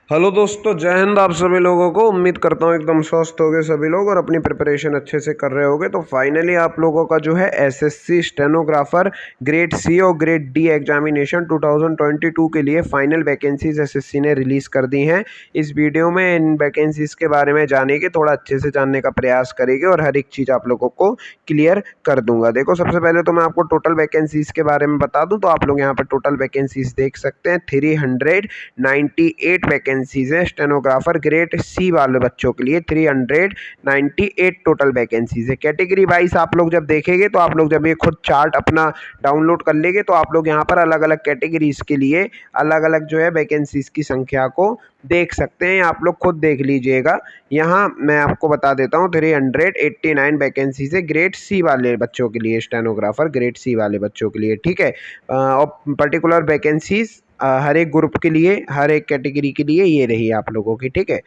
Hello दोस्तों, जय हिंद। आप सभी लोगों को उम्मीद करता हूँ एकदम स्वस्थ होगे सभी लोग और अपनी प्रिपरेशन अच्छे से कर रहे होगे। तो फाइनली आप लोगों का जो है एसएससी स्टेनोग्राफर ग्रेड सी और ग्रेड डी एग्जामिनेशन 2022 के लिए फाइनल वैकेंसीज एसएससी ने रिलीज़ कर दी हैं। इस वीडियो में इन वैकेंसीज के बारे में जानेंगे, थोड़ा अच्छे से जानने का प्रयास करेंगे और हर एक चीज़ आप लोगों को क्लियर कर दूंगा। देखो, सबसे पहले तो मैं आपको टोटल वैकेंसीज के बारे में बता दूं तो आप लोग यहाँ पर टोटल वैकेंसीज देख सकते हैं। 398 वैकेंसीज है स्टेनोग्राफर ग्रेड सी वाले बच्चों के लिए। 398 टोटल वैकेंसीज है। कैटेगरी वाइज आप लोग जब देखेंगे तो आप लोग जब ये खुद चार्ट अपना डाउनलोड कर लेंगे तो आप लोग यहाँ पर अलग अलग कैटेगरीज के लिए अलग अलग जो है वैकेंसीज की संख्या को देख सकते हैं। आप लोग खुद देख लीजिएगा। यहाँ मैं आपको बता देता हूँ 389 वैकेंसीज है ग्रेड सी वाले बच्चों के लिए, स्टेनोग्राफर ग्रेड सी वाले बच्चों के लिए, ठीक है। और पर्टिकुलर वैकेंसीज हर एक ग्रुप के लिए, हर एक कैटेगरी के लिए ये रही आप लोगों की, ठीक है।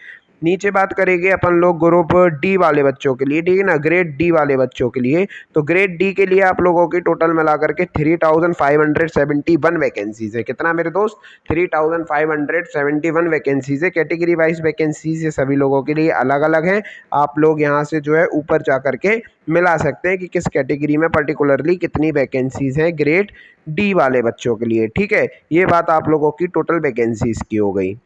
नीचे बात करेंगे अपन लोग ग्रुप डी वाले बच्चों के लिए, ठीक है ना, ग्रेड डी वाले बच्चों के लिए। तो ग्रेड डी के लिए आप लोगों की टोटल मिलाकर के 3571 वैकेंसीज है। कितना मेरे दोस्त? 3571 वैकेंसीज है। कैटेगरी वाइज वैकेंसीज ये सभी लोगों के लिए अलग अलग हैं। आप लोग यहाँ से जो है ऊपर जा करके मिला सकते हैं कि किस कैटेगरी में पर्टिकुलरली कितनी वैकेंसीज हैं ग्रेड डी वाले बच्चों के लिए, ठीक है। ये बात आप लोगों की टोटल वैकेंसीज की हो गई,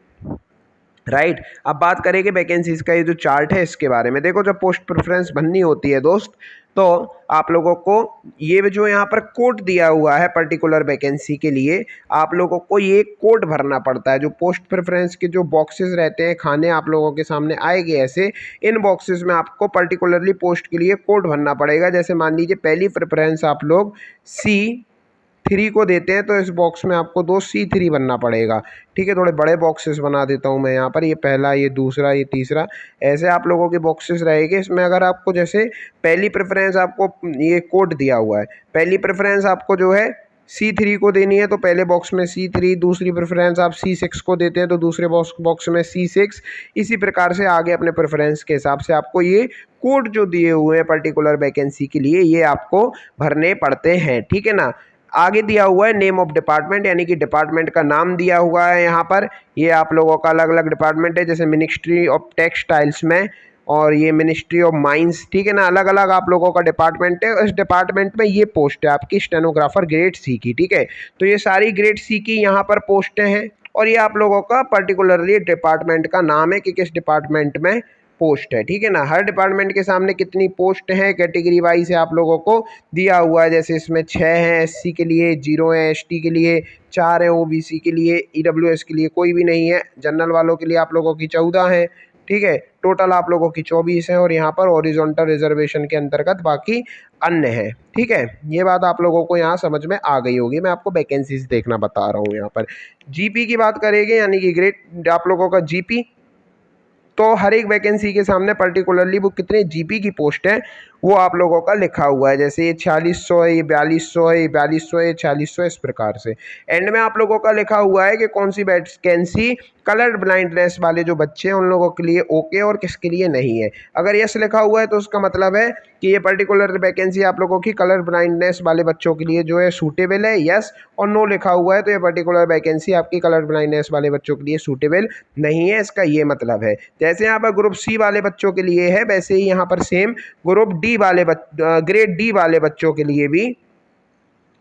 राइट। अब बात करेंगे वैकेंसीज का ये जो चार्ट है इसके बारे में। देखो, जब पोस्ट प्रेफरेंस बननी होती है दोस्त, तो आप लोगों को ये जो यहाँ पर कोड दिया हुआ है पर्टिकुलर वैकेंसी के लिए, आप लोगों को ये कोड भरना पड़ता है। जो पोस्ट प्रेफरेंस के जो बॉक्सेस रहते हैं, खाने आप लोगों के सामने आएंगे ऐसे, इन बॉक्सेस में आपको पर्टिकुलरली पोस्ट के लिए कोड भरना पड़ेगा। जैसे मान लीजिए पहली प्रेफरेंस आप लोग C3 को देते हैं तो इस बॉक्स में आपको दो C3 बनना पड़ेगा, ठीक है। थोड़े बड़े बॉक्सेस बना देता हूँ मैं यहाँ पर, ये पहला, ये दूसरा, ये तीसरा, ऐसे आप लोगों के बॉक्सेस रहेंगे। इसमें अगर आपको जैसे पहली प्रेफरेंस आपको ये कोड दिया हुआ है, पहली प्रेफरेंस आपको जो है C3 को देनी है तो पहले बॉक्स में C3, दूसरी प्रेफरेंस आप C6 को देते हैं तो दूसरे बॉक्स में C6। इसी प्रकार से आगे अपने प्रेफरेंस के हिसाब से आपको ये कोड जो दिए हुए हैं पर्टिकुलर वैकेंसी के लिए, ये आपको भरने पड़ते हैं, ठीक है ना। आगे दिया हुआ है नेम ऑफ डिपार्टमेंट, यानी कि डिपार्टमेंट का नाम दिया हुआ है यहाँ पर। ये आप लोगों का अलग अलग डिपार्टमेंट है, जैसे मिनिस्ट्री ऑफ टेक्सटाइल्स में, और ये मिनिस्ट्री ऑफ माइंस, ठीक है ना। अलग अलग आप लोगों का डिपार्टमेंट है। इस डिपार्टमेंट में ये पोस्ट है आपकी स्टेनोग्राफर ग्रेड सी की, ठीक है। तो ये सारी ग्रेड सी की यहाँ पर पोस्टें हैं और ये आप लोगों का पर्टिकुलरली डिपार्टमेंट का नाम है कि किस डिपार्टमेंट में पोस्ट है, ठीक है ना। हर डिपार्टमेंट के सामने कितनी पोस्ट है कैटेगरी वाइज है आप लोगों को दिया हुआ है। जैसे इसमें 6 हैं एससी के लिए, 0 है एसटी के लिए, 4 है ओबीसी के लिए, ईडब्ल्यूएस के लिए कोई भी नहीं है, जनरल वालों के लिए आप लोगों की 14 है, ठीक है। टोटल आप लोगों की 24 है और यहाँ पर हॉरिजॉन्टल रिजर्वेशन के अंतर्गत बाकी अन्य है, ठीक है। ये बात आप लोगों को यहाँ समझ में आ गई होगी। मैं आपको वैकेंसीज देखना बता रहा हूँ यहाँ पर। जीपी की बात करेंगे, यानी कि ग्रेड आप लोगों का जीपी, तो हर एक वैकेंसी के सामने पर्टिकुलरली वो कितने जीपी की पोस्ट है वो आप लोगों का लिखा हुआ है। जैसे ये 4600 है, ये 4200 है, ये 4200 है, 4600, इस प्रकार से। एंड में आप लोगों का लिखा हुआ है कि कौन सी वैकेंसी कलर ब्लाइंडनेस वाले जो बच्चे हैं उन लोगों के लिए ओके और किसके लिए नहीं है। अगर यस लिखा हुआ है तो उसका मतलब है कि ये पर्टिकुलर वैकेंसी आप लोगों की कलर ब्लाइंडनेस वाले बच्चों के लिए जो है सूटेबल है, यस। और नो लिखा हुआ है तो ये पर्टिकुलर वैकेंसी आपकी कलर ब्लाइंडनेस वाले बच्चों के लिए सूटेबल नहीं है, इसका ये मतलब है। जैसे यहाँ पर ग्रुप सी वाले बच्चों के लिए है, वैसे ही यहाँ पर सेम ग्रुप डी वाले ग्रेड डी वाले बच्चों के लिए भी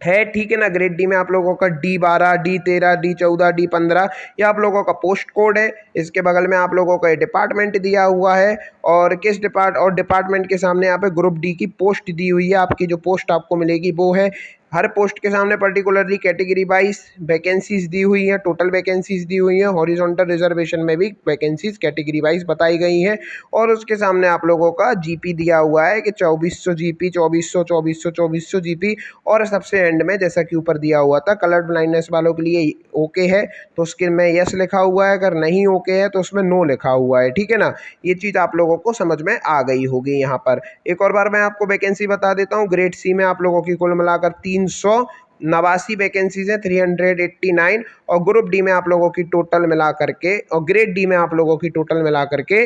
है, ठीक है ना। ग्रेड डी में आप लोगों का D12, D13, D14, D15 ये आप लोगों का पोस्ट कोड है। इसके बगल में आप लोगों का डिपार्टमेंट दिया हुआ है और किस डिपार्टमेंट के सामने यहाँ पे ग्रुप डी की पोस्ट दी हुई है। आपकी जो पोस्ट आपको मिलेगी वो है, हर पोस्ट के सामने पर्टिकुलरली कैटेगरी वाइज वैकेंसीज दी हुई हैं, टोटल वैकेंसीज दी हुई हैं। हॉरिजॉन्टल रिजर्वेशन में भी वैकेंसीज कैटेगरी वाइज बताई गई हैं और उसके सामने आप लोगों का जीपी दिया हुआ है कि 2400 जीपी, 2400, 2400, 2400 जीपी। और सबसे एंड में जैसा कि ऊपर दिया हुआ था कलर ब्लाइंडनेस वालों के लिए ओके है तो उसके में यस लिखा हुआ है, अगर नहीं ओके है तो उसमें नो लिखा हुआ है, ठीक है ना। ये चीज़ आप लोगों को समझ में आ गई होगी यहाँ पर। एक और बार मैं आपको वैकेंसी बता देता हूँ। ग्रेड सी में आप लोगों की कुल मिलाकर 389 वैकेंसीज है, 389। और ग्रुप डी में आप लोगों की टोटल मिला करके, और ग्रेड डी में आप लोगों की टोटल मिला करके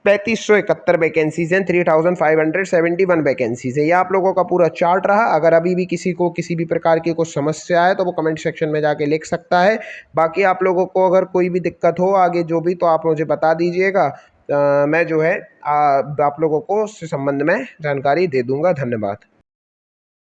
3571 वैकेंसीज़ हैं, 3571 वैकेंसीज़ है। ये आप लोगों का पूरा चार्ट रहा। अगर अभी भी किसी को किसी भी प्रकार की कोई समस्या है तो वो कमेंट सेक्शन में जाके लिख सकता है। बाकी आप लोगों को अगर कोई भी दिक्कत हो आगे जो भी, तो आप मुझे बता दीजिएगा। मैं जो है आप लोगों को उस संबंध में जानकारी दे दूँगा। धन्यवाद।